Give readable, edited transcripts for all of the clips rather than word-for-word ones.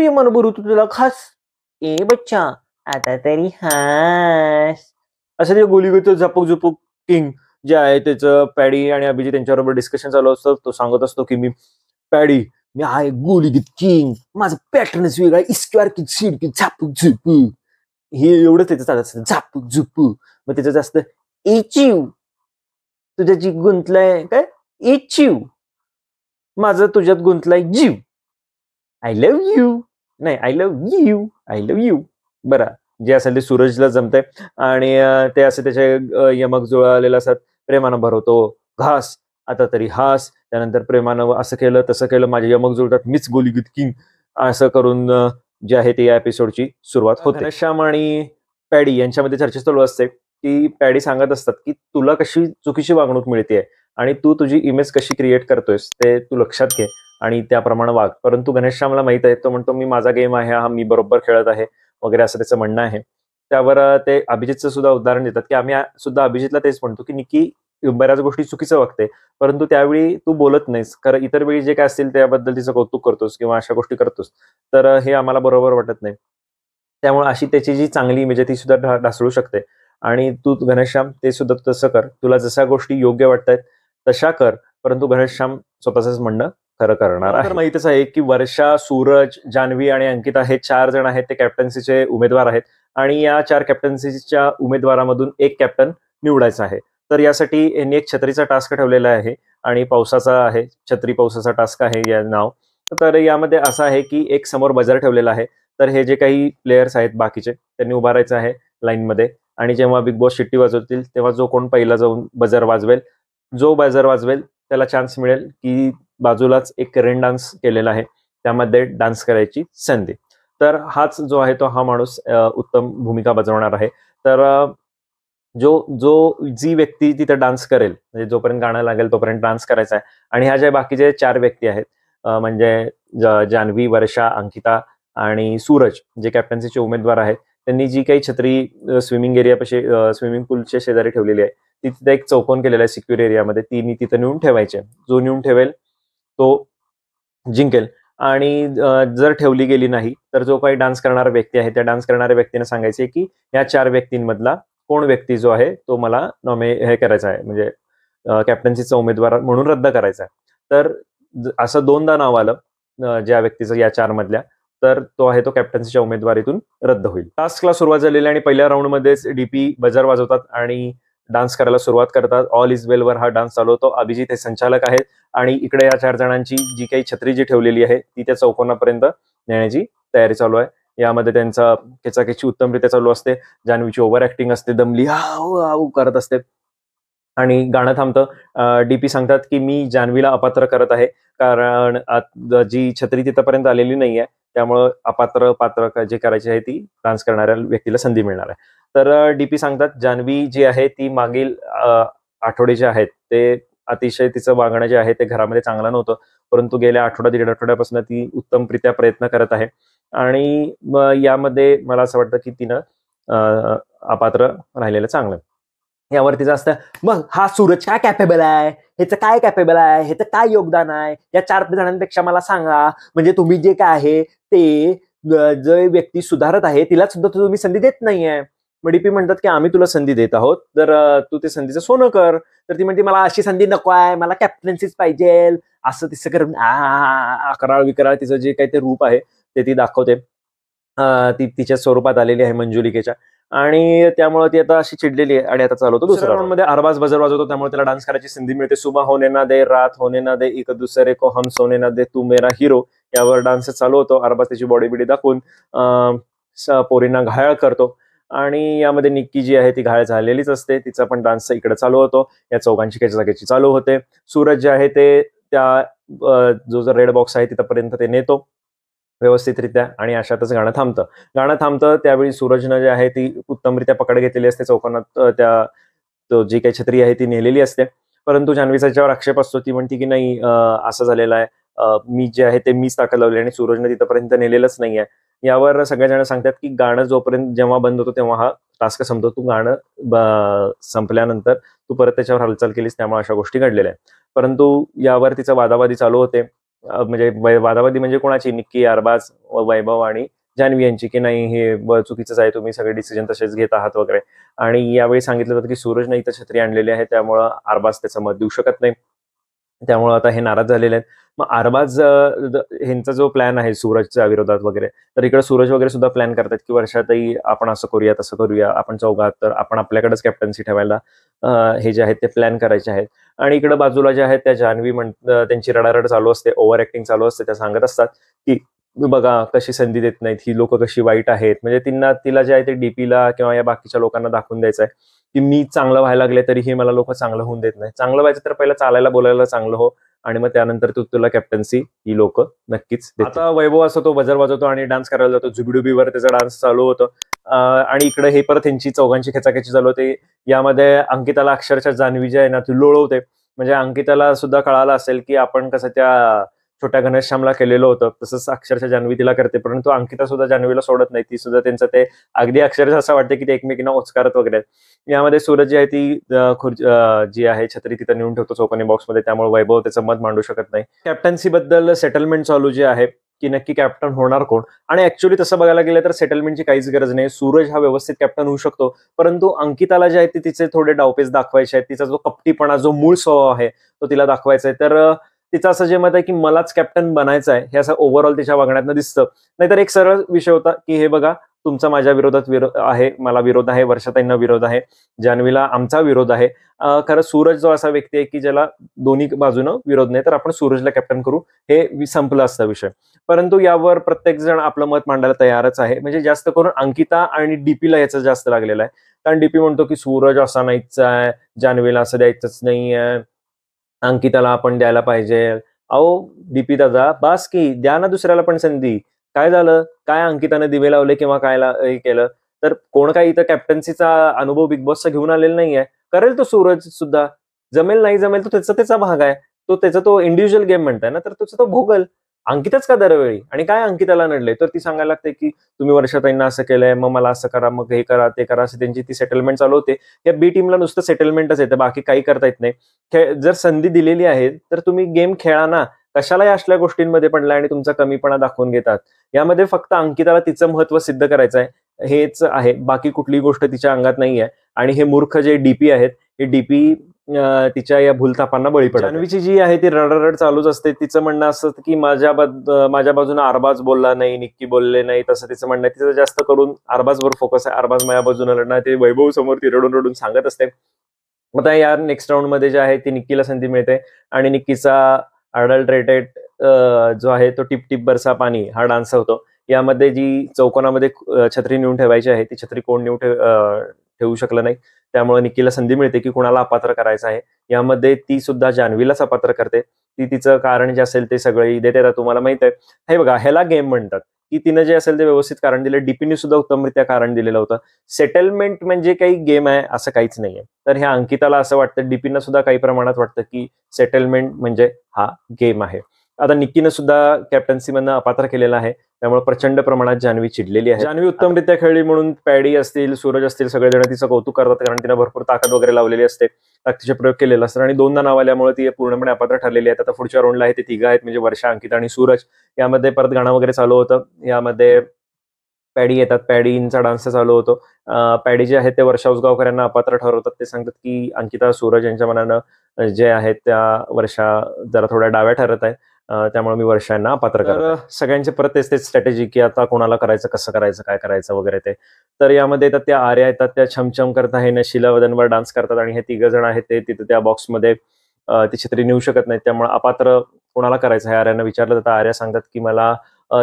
प्रेमानं बरं तू तुला खास. ए बच्चा आता तरी हास. असं ते गोलीगत झापूक झुपूक किंग जे आहे त्याचं पॅडी आणि अभिजित त्यांच्याबरोबर डिस्कशन चालू असतं. तो सांगत असतो की मी पॅडी, मी आहे गोलीगत किंग, माझं पॅटर्नच वेगळा, इस्क्वार की सीड की झापूक झुपू. हे एवढंच त्याचं चालत असतं, झापूक झुपू. मग त्याचं जास्त इचिव, तुझ्याची गुंतलाय काय इचिव, माझं तुझ्यात गुंतलाय जीव. आय लव्ह यू, नाही I love you, I love you. बरं, जे असेल ते सूरजला जमतंय आणि ते असे त्याचे यमक जुळलेले असतात. प्रेमानं भरवतो घास, आता तरी हास. त्यानंतर प्रेमानं असं केलं तसं केलं, माझे यमक जुळतात, मीच गोलीगत किंग. असं करून जे आहे ते या एपिसोडची सुरुवात होते. घनश्याम आणि पॅडी यांच्यामध्ये चर्चा चालू असते की पॅडी सांगत असतात की तुला कशी चुकीची वागणूक मिळते आणि तू तुझी इमेज कशी क्रिएट करतोयस ते तू लक्षात घे आणि त्याप्रमाणे वाग. परंतु घनश्यामला माहित आहे, तो म्हणतो मी माझा गेम आहे हा, मी बरोबर खेळत आहे वगैरे असं त्याचं म्हणणं आहे. त्यावर ते अभिजितचं सुद्धा उदाहरण देतात की आम्ही सुद्धा अभिजितला तेच म्हणतो की निकी बऱ्याच गोष्टी चुकीचं वागते, परंतु त्यावेळी तू बोलत नाहीस, कारण इतर वेळी जे काय असतील त्याबद्दल तिचं कौतुक करतोस किंवा अशा गोष्टी करतोस, तर हे आम्हाला बरोबर वाटत नाही. त्यामुळे अशी त्याची जी चांगली इमेज आहे ती सुद्धा ढासळू शकते. आणि तू घनश्याम ते सुद्धा तसं कर, तुला जशा गोष्टी योग्य वाटतायत तशा कर, परंतु घनश्याम स्वतःच म्हणणं खरं करणार आहे. माहितच आहे की वर्षा, सूरज, जान्हवी आणि अंकिता हे 4 जण आहेत ते कॅप्टन्सीचे उमेदवार आहेत आणि या 4 कॅप्टन्सीच्या उमेदवारामधून एक कॅप्टन निवडायचा आहे. तर यासाठी यांनी एक छत्रीचा टास्क ठेवलेला आहे आणि पावसाचा आहे, छत्री पावसाचा टास्क आहे या नाव. तर यामध्ये असं आहे की एक समोर बजर ठेवलेला आहे. तर हे जे काही प्लेयर्स आहेत बाकीचे त्यांनी उभा राहायचं आहे लाईनमध्ये आणि जेव्हा बिग बॉस शिट्टी वाजवतील तेव्हा जो कोण पहिला जाऊन बजर वाजवेल, जो बजर वाजवेल त्याला चान्स मिळेल की बाजूलाच एक रेन डान्स केलेला आहे त्यामध्ये डान्स करायची संधी. तर हाच जो आहे तो हा माणूस उत्तम भूमिका बजावणार आहे. तर जी व्यक्ती तिथे डान्स करेल, म्हणजे जोपर्यंत गाणं लागेल तोपर्यंत डान्स करायचा आहे. आणि ह्या ज्या बाकीचे 4 व्यक्ती आहेत म्हणजे जान्हवी, वर्षा, अंकिता आणि सूरज जे कॅप्टन्सीचे उमेदवार आहेत, त्यांनी जी काही छत्री स्विमिंग एरियापाशी स्विमिंग पूलच्या शेजारी ठेवलेली आहे, तिथे एक चौकोन केलेला आहे सिक्युअर एरियामध्ये, ती तिथं नेऊन ठेवायचे. जो नेऊन ठेवेल तो जिंकेल. आणि जर ठेवली गेली नाही तर जो काही डान्स करणारा व्यक्ती आहे त्या डान्स करणाऱ्या व्यक्तीने सांगायचे की या 4 व्यक्तींमधला कोण व्यक्ती जो आहे तो मला हे करायचा आहे, म्हणजे कॅप्टन्सीचा उमेदवार म्हणून रद्द करायचा आहे. तर असं 2दा नाव आलं ज्या व्यक्तीचं या 4 मधल्या, तर तो आहे तो कॅप्टन्सीच्या उमेदवारीतून रद्द होईल. टास्कला सुरुवात झालेली आणि पहिल्या राऊंडमध्येच डीपी बजर वाजवतात आणि डान्स करायला सुरुवात करतात. ऑल इज वेलवर हा डान्स चालू होतो. अभिजित हे संचालक आहेत आणि इकडे या 4 जणांची जी काही छत्री जी ठेवलेली आहे ती त्या चौकोनापर्यंत नेण्याची तयारी चालू आहे. यामध्ये त्यांचा खेचाखेची उत्तमरित्या चालू असते. जान्हवीची ओव्हर ऍक्टिंग असते, दमली हाऊ हाऊ करत असते आणि गाणं थांबतं. डीपी सांगतात की मी जान्हवीला अपात्र करत आहे कारण जी छत्री तिथपर्यंत आलेली नाहीये, त्यामुळं अपात्र पात्र जे करायची आहे ती डान्स करणाऱ्या व्यक्तीला संधी मिळणार आहे. तर डीपी सांगतात जान्हवी जी आहे ती मागील आठवडे जे आहेत ते अतिशय तिचं वागणं जे आहे ते घरामध्ये चांगलं नव्हतं, परंतु गेल्या दीड आठवड्यापासून ती उत्तमरित्या प्रयत्न करत आहे आणि यामध्ये मला असं वाटतं की तिनं अपात्र राहिलेलं चांगलं. यावर तिचं असतं मग हा सूरज काय कॅपेबल आहे, ह्याचं काय कॅपेबल आहे, ह्याचं काय योगदान आहे, या 4 जणांपेक्षा मला सांगा. म्हणजे तुम्ही जे काय आहे ते जे व्यक्ती सुधारत आहे तिला सुद्धा तुम्ही संधी देत नाहीये. मग डीपी म्हणतात की आम्ही तुला संधी देत आहोत, तर तू ते संधीचं सोनं कर. तर ती म्हणते मला अशी संधी नको आहे, मला कॅप्टन्सीच पाहिजे. असं तिचं करून अकराळ विकराळ तिचं जे काही ते रूप आहे ते ती दाखवते. ती तिच्या स्वरूपात आलेली आहे मंजुलिकेच्या आणि त्यामुळे ती आता अशी चिडलेली आहे आणि आता चालू होतो दुसऱ्या राऊंडमध्ये. अरबाज बजर वाजवतो त्यामुळे त्याला डान्स करायची संधी मिळते. सुबह होने ना दे, रात होने ना दे, एक दुसरे को हम सोने ना दे, तू मेरा हिरो यावर डान्स चालू होतो. अरबाज त्याची बॉडी बिडी दाखवून पोरींना घायल करतो आणि यामध्ये निक्की जी आहे ती घायल झालेलीच असते, तिचा पण डान्स इकडे चालू होतो. या चौघांची खेचाखेची चालू होते. सूरज जे आहे ते त्या जो रेड बॉक्स आहे तिथपर्यंत ते नेतो व्यवस्थितरित्या आणि अशातच गाणं थांबतं. त्यावेळी सूरजनं जे आहे ती उत्तमरित्या पकड घेतलेली असते चौकोनात, त्या जी काही छत्री आहे ती नेलेली असते. परंतु जान्हवीचा याच्यावर आक्षेप असतो, ती म्हणते की नाही असं झालेलं आहे, मी जे आहे ते मीच ताकद लावली आणि सूरजनं तिथपर्यंत नेलेलंच नाहीये. यावर सगळेजण सांगतात की गाणं जोपर्यंत जेव्हा बंद होतो तेव्हा हा टास्क संपतो. तू गाणं संपल्यानंतर तू परत त्याच्यावर हालचाल केलीस त्यामुळे अशा गोष्टी घडलेल्या आहेत. परंतु यावर तिचं वादावादी चालू होते म्हणजे वादावादी म्हणजे कोणाची, निक्की, अरबाज, वैभव आणि जान्हवी यांची, की नाही हे चुकीचंच आहे, तुम्ही सगळे डिसिजन तसेच घेत आहात वगैरे. आणि यावेळी सांगितलं जातं की सूरजने इथं छत्री आणलेली आहे, त्यामुळं अरबाज त्याचं मत देऊ शकत नाही. त्यामुळे आता हे नाराज झालेले आहेत. मग अरबाज ह्यांचा जो प्लॅन आहे सूरजच्या विरोधात वगैरे, तर इकडे सूरज वगैरे सुद्धा प्लॅन करतात की वर्षाताई आपण असं करूया तसं करूया, आपण चौघात तर आपण आपल्याकडेच कॅप्टन्सी ठेवायला हे जे आहेत ते प्लॅन करायचे आहेत. आणि इकडे बाजूला जे आहेत त्या जान्हवी त्यांची रडारड चालू असते, ओव्हर ऍक्टिंग चालू असते. त्या सांगत असतात की बघा कशी संधी देत नाहीत, ही लोक कशी वाईट आहेत. म्हणजे तिला जे आहे ते डीपीला किंवा या बाकीच्या लोकांना दाखवून द्यायचं आहे की मी चांगलं व्हायला लागले तरीही मला लोक चांगलं होऊन देत नाही. चांगलं व्हायचं तर पहिलं चालायला बोलायला चांगलं हो, आणि मग त्यानंतर तुला कॅप्टन्सी ही लोक नक्कीच देतील. आता वैभव असं तो बजर वाजवतो आणि डान्स करायला जातो. जुबिडुबीवर त्याचा डान्स चालू होतो. आणि इकडे हे परत यांची चौघांची खेचाखेची चालू होते. यामध्ये अंकिताला अक्षरशः जान्हवी जी आहे ना ती लोळवते. म्हणजे अंकिताला सुद्धा कळालं असेल की आपण कसं त्या छोट्या घनश्यामला केलेलं होतं, तसंच अक्षरशः जान्हवी तिला करते. परंतु अंकिता सुद्धा जान्हवीला सोडत नाही. ती सुद्धा त्यांचं ते अगदी अक्षरशः असं वाटतं की ते एकमेकींना ओचकारत वगैरे. यामध्ये सूरज जी आहे ती जी आहे छत्री तिथं नेऊन ठेवतो चौकोनी बॉक्समध्ये, त्यामुळे वैभव त्याचं मत मांडू शकत नाही. कॅप्टन्सी बद्दल सेटलमेंट चालू जे आहे की नक्की कॅप्टन होणार कोण. आणि ऍक्च्युअली तसं बघायला गेलं तर सेटलमेंटची काहीच गरज नाही. सूरज हा व्यवस्थित कॅप्टन होऊ शकतो, परंतु अंकिताला जे आहे ते तिचे थोडे डावपेच दाखवायचे आहेत. तिचा जो कपटीपणा, जो मूळ स्वभाव आहे तो तिला दाखवायचा आहे. तर तिचं असं जे मत आहे की मलाच कॅप्टन बनायचं आहे, हे असं ओव्हरऑल तिच्या वागण्यातनं दिसतं. नाहीतर एक सरळ विषय होता की हे बघा तुमचा माझ्या विरोधात आहे, मला विरोध आहे, वर्षाताईंना विरोध आहे, जान्हवीला आमचा विरोध आहे. खरं सूरज जो असा व्यक्ती आहे की ज्याला दोन्ही बाजूनं विरोध नाही, तर आपण सूरजला कॅप्टन करू, हे संपलं असतं विषय. परंतु यावर प्रत्येक जण आपलं मत मांडायला तयारच आहे. म्हणजे जास्त करून अंकिता आणि डीपीला याचं जास्त लागलेलं आहे. कारण डीपी म्हणतो की सूरज असा नाहीच आहे, जान्हवीला असं द्यायचंच नाहीये, अंकिताला आपण द्यायला पाहिजे. अहो डीपी दादा बास की, द्या ना दुसऱ्याला पण संधी. काय झालं, काय अंकिताने दिवे लावले किंवा काय हे केलं, तर कोण काही इथं कॅप्टन्सीचा अनुभव बिग बॉसचा घेऊन आलेला नाहीये. करेल तो सूरज सुद्धा, जमेल नाही जमेल तो त्याचा भाग आहे. तो इंडिव्हिज्युअल गेम म्हणताय ना, तर तो भोगल. अंकिताच का दरवेळी, आणि काय अंकिताला नडले तर ती सांगायला लागते की तुम्ही वर्षाताईंना असं केलंय, मग मला असं करा, मग हे करा ते करा, असं त्यांची ती सेटलमेंट चालू होते. या बी टीमला नुसतं सेटलमेंटच येतं, बाकी काही करता येत नाही. जर संधी दिलेली आहे तर तुम्ही गेम खेळा ना. कशाला या असल्या गोष्टींमध्ये पडलाय आणि तुमचा कमीपणा दाखवून घेतात. यामध्ये फक्त अंकिताला तिचं महत्व सिद्ध करायचं आहे, हेच आहे. बाकी कुठलीही गोष्ट तिच्या अंगात नाहीये. आणि हे मूर्ख जे डीपी आहेत, हे डीपी तिच्या या भूलथापांना बळी पडतात. जान्हवीची जी आहे ती रडरड चालूच असते. तिचं म्हणणं असतं की माझ्या बाजूने अरबाज बोलला नाही, निक्की बोलले नाही, तसं तिचं म्हणणं आहे. तिचं जास्त करून अरबाजवर फोकस आहे. अरबाज माझ्या बाजूने लढणार, ते वैभव समोर ती रडून रडून सांगत असते. आता या नेक्स्ट राऊंड मध्ये जे आहे ती निक्कीला संधी मिळते आणि निक्कीचा अडल्ट्रेटेड जो आहे तो टिप टिप बरसा पाणी हा डान्स होतो. यामध्ये जी चौकोनामध्ये छत्री नेऊन ठेवायची आहे, ती छत्री कोण ठेवू शकलं नाही. त्यामुळे निक्कीला संधी मिळते की कुणाला अपात्र करायचं आहे. यामध्ये ती सुद्धा जान्हवीलाच अपात्र करते. ती तिचं कारण जे असेल ते सगळे देते. आता तुम्हाला माहित आहे, हे बघा ह्याला गेम म्हणतात की तिनं जे असेल ते व्यवस्थित कारण दिलं. डीपीने सुद्धा उत्तमरित्या कारण दिलेलं होतं. सेटलमेंट म्हणजे काही गेम आहे असं काहीच नाहीये. तर ह्या अंकिताला असं वाटतं, डीपीनं सुद्धा काही प्रमाणात वाटतं की सेटलमेंट म्हणजे हा गेम आहे. आता निक्कीनं सुद्धा कॅप्टन्सीमधनं अपात्र केलेला आहे, त्यामुळे प्रचंड प्रमाणात जान्हवी चिडलेली आहे. जान्हवी उत्तमरित्या खेळली म्हणून पॅडी असतील, सूरज असतील, सगळेजण तिचं कौतुक करतात, कारण तिनं भरपूर ताकद वगैरे लावलेली असते, ताकदीचे प्रयोग केलेले असतात. आणि 2दा नाव आल्यामुळे ती पूर्णपणे अपात्र ठरलेली आहेत. आता पुढच्या राऊंडला आहे ते तिघं आहेत, म्हणजे वर्षा, अंकिता आणि सूरज. यामध्ये परत गाणं वगैरे चालू होतं. यामध्ये पॅडी येतात, पॅडींचा डान्स चालू होतो. पॅडी जे आहेत ते वर्षा उसगावकर अपात्र ठरवतात. ते सांगतात की अंकिता, सूरज यांच्या मनानं जे आहेत त्या वर्षा जरा थोड्या डाव्या ठरत आहे, त्यामुळे मी वर्षा यांना अपात्र करतो. सगळ्यांचे परत तेच स्ट्रॅटेजी की आता कोणाला करायचं, कसं करायचं, काय करायचं वगैरे ते. तर यामध्ये येतात त्या आर्या येतात, त्या छमछम करत आहे, नशिला वदनवर डान्स करतात, आणि हे तिघ जण आहेत ते तिथे त्या बॉक्समध्ये ती छत्री नेऊ शकत नाहीत. त्यामुळे अपात्र कोणाला करायचं आहे आर्यांना विचारलं जातं. आर्या सांगतात की मला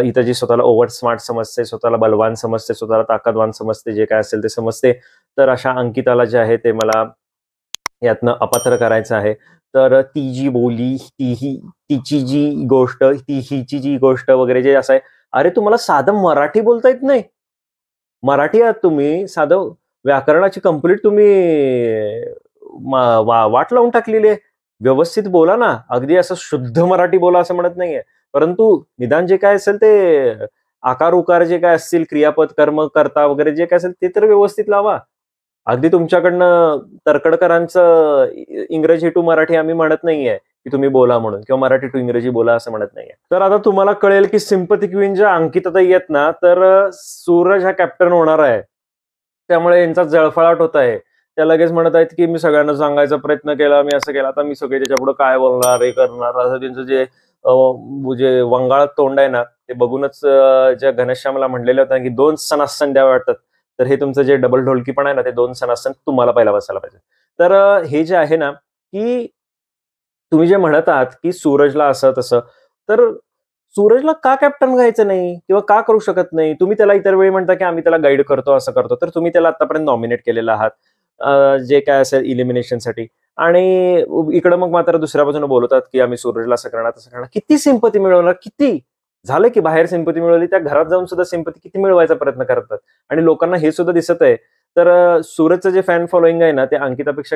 इथं जी स्वतःला ओव्हर स्मार्ट समजते, स्वतःला बलवान समजते, स्वतःला ताकदवान समजते, जे काय असेल ते समजते, तर अशा अंकिताला जे आहे ते मला यातनं अपात्र करायचं आहे. तर ती जी बोली, तिची जी गोष्ट, हिची जी गोष्ट वगैरे जे असं आहे, अरे तुम्हाला साधं मराठी बोलता येत नाही? मराठी आहात तुम्ही, साधं व्याकरणाची कंप्लीट तुम्ही वाट लावून टाकलेली आहे. व्यवस्थित बोला ना, अगदी असं शुद्ध मराठी बोला असं म्हणत नाहीये. परंतु निदान जे काय असेल ते आकार उकार जे काय असतील, क्रियापद, कर्म, कर्ता वगैरे जे काय असेल ते तर व्यवस्थित लावा. अगदी तुमच्याकडनं तरखडकरांचं इंग्रजी टू मराठी आम्ही म्हणत नाहीये. की तुम्ही बोला म्हणून, किंवा मराठी टू इंग्रजी बोला असं म्हणत नाहीये. तर आता तुम्हाला कळेल की सिम्पथी क्वीन ज्या अंकिताताई आहेत ना, तर सूरज हा कॅप्टन होणार आहे, त्यामुळे यांचा जळफळाट होत आहे. त्या लगेच म्हणत आहेत की मी सगळ्यांना सांगायचा प्रयत्न केला, मी असं केलं, आता मी सगळे त्याच्यापुढे काय बोलणार, हे करणार, असं त्यांचं जे वंगाळ तोंड आहे ना, ते बघूनच ज्या घनश्यामला म्हणलेलं होतं की 2 सणासन द्यावे वाटतात, तर हे तुमचं जे डबल ढोलकी पण आहे ना, ते 2 सणासन तुम्हाला पहिला बसायला पाहिजे. तर हे जे आहे ना, की तुम्ही जे म्हणत आहात की सूरजला असं तसं, तर सूरजला का कॅप्टन व्हायचं नाही किंवा का करू शकत नाही? तुम्ही त्याला इतर वेळी म्हणता की आम्ही त्याला गाईड करतो, असं करतो, तर तुम्ही त्याला आतापर्यंत नॉमिनेट केलेलं आहात जे काय असेल इलिमिनेशनसाठी, आणि इकडं मग मात्र दुसऱ्या बाजूने बोलतात की आम्ही सूरजला असं करणार तसं करणार. किती सिंपती मिळवणार? किती झालं की बाहेर सिंपती मिळवली, त्या घरात जाऊन सुद्धा सिंपती किती मिळवायचा प्रयत्न करतात, आणि लोकांना हे सुद्धा दिसत आहे. तर सूरजचं जे फॅन फॉलोईंग आहे ना, ते अंकितापेक्षा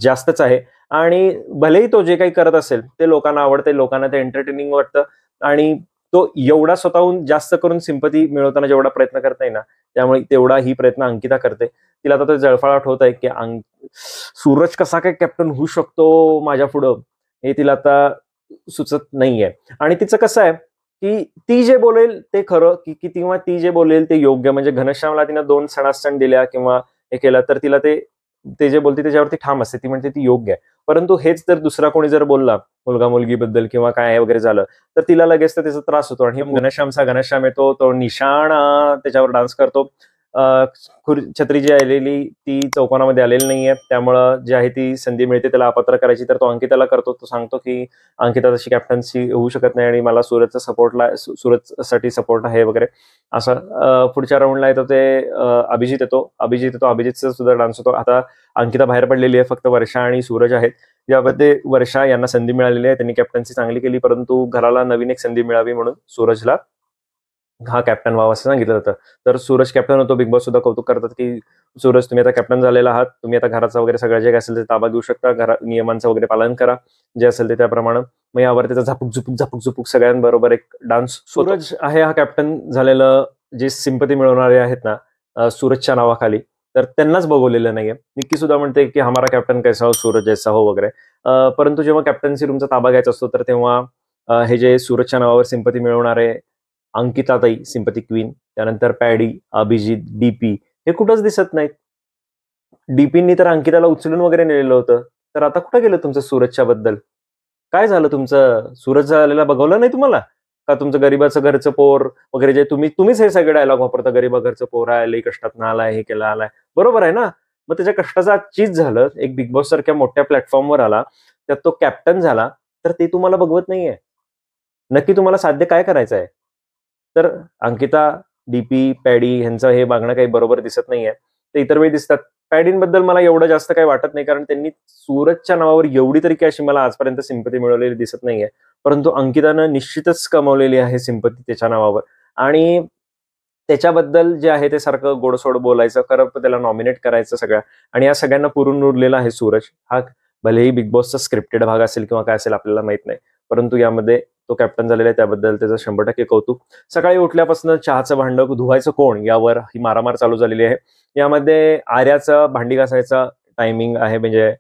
जास्तच आहे, आणि भलेही तो जे काही करत असेल ते लोकांना आवडते, लोकांना ते एंटरटेनिंग वाटतं, आणि तो एवढा स्वतःहून जास्त करून सिंपती मिळवताना जेवढा प्रयत्न करत नाही ना, त्यामुळे तेवढा ही प्रयत्न अंकिता करते. तिला आता तो जळफळाट होत आहे की सूरज कसा काय कॅप्टन होऊ शकतो माझ्या पुढं, हे तिला आता सुचत नाहीये. आणि तिचं कसं आहे की ती जे बोलेल ते खरं, की किंवा ती जे बोलेल ते योग्य. म्हणजे घनश्यामला तिनं 2 सणासण दिल्या किंवा हे केलं, तर तिला ते जे बोलते त्याच्यावरती ठाम असते, ती म्हणते ती योग्य आहे. परंतु हेच जर दुसरा कोणी जर बोलला मुलगा मुलगीबद्दल किंवा काय वगैरे झालं, तर तिला लगेच तर त्याचा त्रास होतो. आणि घनश्याम येतो, तो निशाण त्याच्यावर डान्स करतो. छत्री जी आलेली ती चौकोनामध्ये आलेली नाहीये, त्यामुळं जी आहे ती संधी मिळते त्याला अपात्र करायची, तर तो अंकिताला करतो. तो सांगतो की अंकिता तशी कॅप्टन्सी होऊ शकत नाही आणि मला सूरजसाठी सपोर्ट आहे वगैरे असं. पुढच्या राऊंडला येतो ते अभिजितचा सुद्धा डान्स होतो. आता अंकिता बाहेर पडलेली आहे, फक्त वर्षा आणि सूरज आहेत. यामध्ये वर्षा यांना संधी मिळालेली आहे, त्यांनी कॅप्टन्सी चांगली केली, परंतु घराला नवीन एक संधी मिळावी म्हणून सूरजला हा कॅप्टन व्हावा असं सांगितलं जातं. तर सूरज कॅप्टन होतो. बिग बॉस सुद्धा कौतुक करतात की सूरज तुम्ही आता कॅप्टन झालेला आहात, तुम्ही आता घराचा वगैरे सगळं जे काय असेल ते ताबा घेऊ शकता, नियमांचं वगैरे पालन करा, जे असेल ते त्याप्रमाणे. मग यावर त्याचा झापूक सगळ्यांबरोबर एक डान्स. सूरज आहे हा कॅप्टन झालेलं, जे सिंपती मिळवणारे आहेत ना सूरजच्या नावाखाली, तर त्यांनाच बघवलेलं नाहीये. निक्की सुद्धा म्हणते की हमारा कॅप्टन कैसा हो, सूरज जैसा हो वगैरे. परंतु जेव्हा कॅप्टन्सी रूमचा ताबा घ्यायचा असतो, तर तेव्हा हे जे सूरजच्या नावावर सिंपती मिळवणारे अंकिताताई सिंपती क्वीन, त्यानंतर पॅडी, अभिजित, डीपी हे कुठंच दिसत नाहीत. डीपींनी तर अंकिताला उचलून वगैरे नेलेलं होतं, तर आता कुठं गेलं तुमचं सूरजच्या बद्दल? काय झालं तुमचं? सूरज झालेला बघवलं नाही तुम्हाला? का तुमचं गरीबाचं घरचं पोर वगैरे, जे तुम्हीच हे सगळे डायलॉग वापरता, गरीबा घरचं पोर आहे, लई कष्टात आलाय, हे केलं आलाय, बरोबर आहे ना? मग त्याच्या कष्टाचा चीज झालं, एक बिग बॉस सारख्या मोठ्या प्लॅटफॉर्मवर आला, त्यात तो कॅप्टन झाला, तर ते तुम्हाला बघवत नाहीये. नक्की तुम्हाला साध्य काय करायचं आहे? तर अंकिता, डीपी, पॅडी ह्यांचं हे वागणं काही बरोबर दिसत नाहीये. ते इतर वेळी दिसतात. पॅडींबद्दल मला एवढं जास्त काही वाटत नाही, कारण त्यांनी सूरजच्या नावावर एवढी तरी काही अशी मला आजपर्यंत सिंपती मिळवलेली दिसत नाहीये. परंतु अंकितानं निश्चितच कमावलेली आहे सिंपती त्याच्या नावावर, आणि त्याच्याबद्दल जे आहे ते सारखं गोडसोड बोलायचं, खरं त्याला नॉमिनेट करायचं सगळ्या, आणि या सगळ्यांना पुरून उरलेला आहे सूरज. हा भलेही बिग बॉसचा स्क्रिप्टेड भाग असेल किंवा काय असेल आपल्याला माहित नाही, परंतु यामध्ये तो कॅप्टन झालेला आहे, त्याबद्दल त्याचं 100% कौतुक. सकाळी उठल्यापासून चहाचं भांडं धुवायचं कोण यावर ही मारामार चालू झालेली आहे. यामध्ये आर्याचं भांडी घासायचा टायमिंग आहे, म्हणजे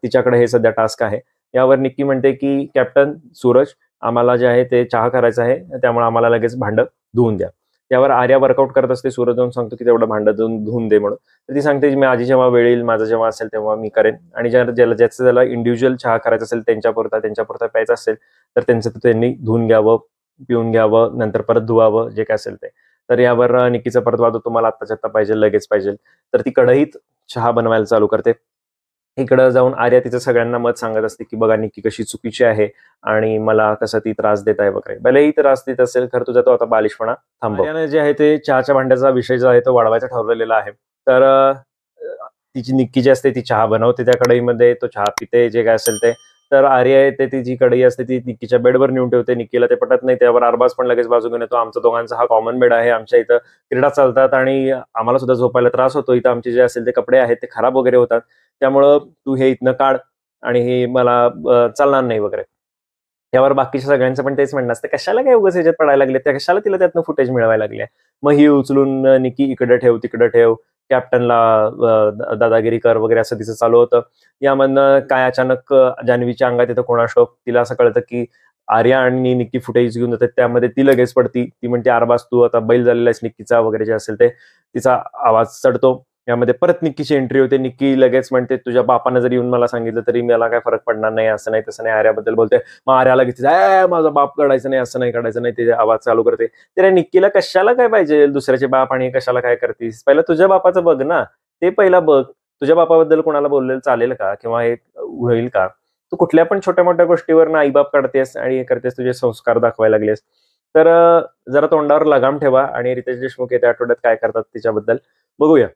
तिच्याकडे हे सध्या टास्क आहे. यावर निक्की म्हणते की कॅप्टन सूरज, आम्हाला जे आहे ते चहा करायचं आहे, त्यामुळे आम्हाला लगेच भांडं धुवून द्या. यावर आर्या वर्कआउट करत असते, सूरज जाऊन सांगतो की तेवढं भांडं धुवून दे म्हणून. तर ती सांगते माझी जेव्हा वेळ येईल, माझं जेव्हा असेल तेव्हा मी करेन, आणि ज्याला इंडिव्हिज्युअल चहा करायचा असेल, त्यांच्यापुरता प्यायचा असेल, तर त्यांचं त्यांनी धुवून घ्यावं, पिऊन घ्यावं, नंतर परत धुवावं, जे काय असेल ते. तर यावर निक्कीचा परत वाद होतो, मला आत्ताच्या आत्ता पाहिजे, लगेच पाहिजे. तर ती कढईत चहा बनवायला चालू करते. इकडं जाऊन आर्या तिचं सगळ्यांना मत सांगत असते की बघा निक्की कशी चुकीची आहे, आणि मला कसं ती त्रास देत आहे वगैरे. भलेही त्रास देत असेल, खरं तुझा तो आता बालिशपणा थांबव. आर्याने जे आहे ते चहाच्या भांड्याचा विषय जो आहे तो वाढवायचा ठरवलेला आहे. तर तिची निक्की जी असते ती चहा बनवते त्या कढईमध्ये, तो चहा पिते, जे काय असेल ते. तर आर्या येते, ती जी कढई असते ती निक्कीच्या बेडवर नेऊन ठेवते. निक्कीला ते पटत नाही, त्यावर अरबाज पण लगेच बाजू घेऊन येतो. आमचा दोघांचा हा कॉमन बेड आहे, आमच्या इथं क्रीडा चालतात आणि आम्हाला सुद्धा झोपायला त्रास होतो, इथं आमचे जे असेल ते कपडे आहेत ते खराब वगैरे होतात, त्यामुळं तू हे इथनं काढ, आणि हे मला चालणार नाही वगैरे. यावर बाकीच्या सगळ्यांचं पण तेच म्हणणं असतं, कशाला काय उगाच ह्याच्यात पडायला लागले, त्या कशाला तिला त्यातनं फुटेज मिळवायला लागले. मग ही उचलून निक्की इकडे ठेव, तिकडे ठेव, कॅप्टनला दादागिरी कर वगैरे असं तिचं चालू होतं. यामधनं काय अचानक जान्हवीच्या अंगात येतं कोणाशोक. तिला असं कळतं की आर्या आणि निक्की फुटेज घेऊन जातात. त्यामध्ये ती लगेच पडती. ती म्हणते अरबाज तू आता बैल झालेला आहेस निक्कीचा वगैरे जे असेल ते. तिचा आवाज चढतो. यामध्ये परत निक्कीची एंट्री होते. निक्की लगेच म्हणते तुझ्या बापानं जरी येऊन मला सांगितलं तरी मला काय फरक पडणार नाही, असं नाही तसं नाही. आर्याबद्दल बोलते. मग आर्या लगेच माझा बाप काढायचं नाही, असं नाही काढायचं नाही, तिचे आवाज चालू करते. त्या निक्कीला कशाला काय पाहिजे दुसऱ्याचे बाप आणि कशाला काय करतीस? पहिला तुझ्या बापाचं बघ ना, ते पहिला बघ. तुझ्या बापाबद्दल कोणाला बोललेलं चालेल का किंवा हे होईल का? तू कुठल्या पण छोट्या मोठ्या गोष्टीवर ना आईबाप काढतेस आणि हे करतेस, तुझे संस्कार दाखवायला लागलेस. तर जरा तोंडावर लगाम ठेवा. आणि रितेश देशमुख येत्या आठवड्यात काय करतात तिच्याबद्दल बघूया.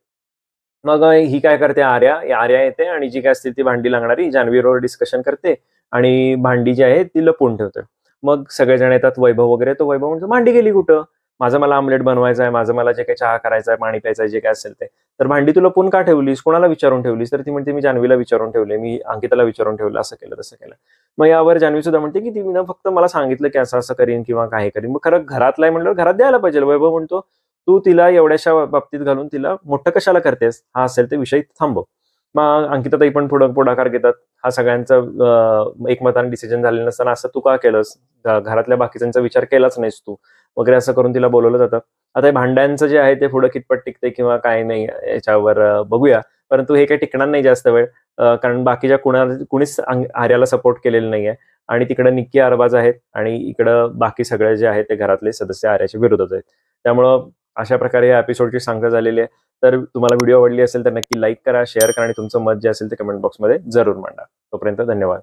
मग ही काय करते आर्या येते आणि जी काय असते ती भांडी लागणारी जान्हवीबरोबर डिस्कशन करते आणि भांडी जी आहे ती लपवून ठेवते. मग सगळेजण येतात, वैभव वगैरे. तो वैभव म्हणतो भांडी गेली कुठं? मला आमलेट बनवायचं आहे, मला जे काही चहा करायचा आहे, पाणी प्यायचं आहे, जे काय असेल ते. तर भांडी तू लपवून का ठेवलीस? कोणाला विचारून ठेवलीस? तर ती म्हणते मी जान्हवीला विचारून ठेवले, मी अंकिताला विचारून ठेवलं, असं केलं तसं केलं. मग यावर जान्हवी सुद्धा म्हणते की तिने फक्त मला सांगितलं की असं असं करीन किंवा काय करीन. मग खरं घरातला आहे म्हणल्यावर घरात द्यायला पाहिजे. वैभव म्हणतो तू तिला एवढ्याशा बाबतीत घालून तिला मोठं कशाला करतेस? हा असेल ते विषय थांबव. मग अंकिताताई पण पुढाकार घेतात. हा सगळ्यांचा एकमताने डिसिजन झालेलं नसताना असं तू का केलंस? घरातल्या बाकीच्यांचा विचार केलाच नाहीस तू वगैरे, असं करून तिला बोलवलं जातं. आता हे भांड्यांचं जे आहे ते पुढं कितपत टिकते किंवा काय नाही याच्यावर बघूया. परंतु हे काही टिकणार नाही जास्त वेळ, कारण बाकीच्या कुणीच आर्याला सपोर्ट केलेलं नाहीये. आणि तिकडे निक्की अरबाज आहेत आणि इकडं बाकी सगळे जे आहेत ते घरातले सदस्य आर्याच्या विरोधात आहेत. त्यामुळं अशा प्रकारे या एपिसोडची सांगता झालेली आहे. तर तुम्हाला व्हिडिओ आवडली असेल तर नक्की लाईक करा, शेअर करा आणि तुमचं मत जे असेल ते कमेंट बॉक्समध्ये जरूर मांडा. तोपर्यंत धन्यवाद.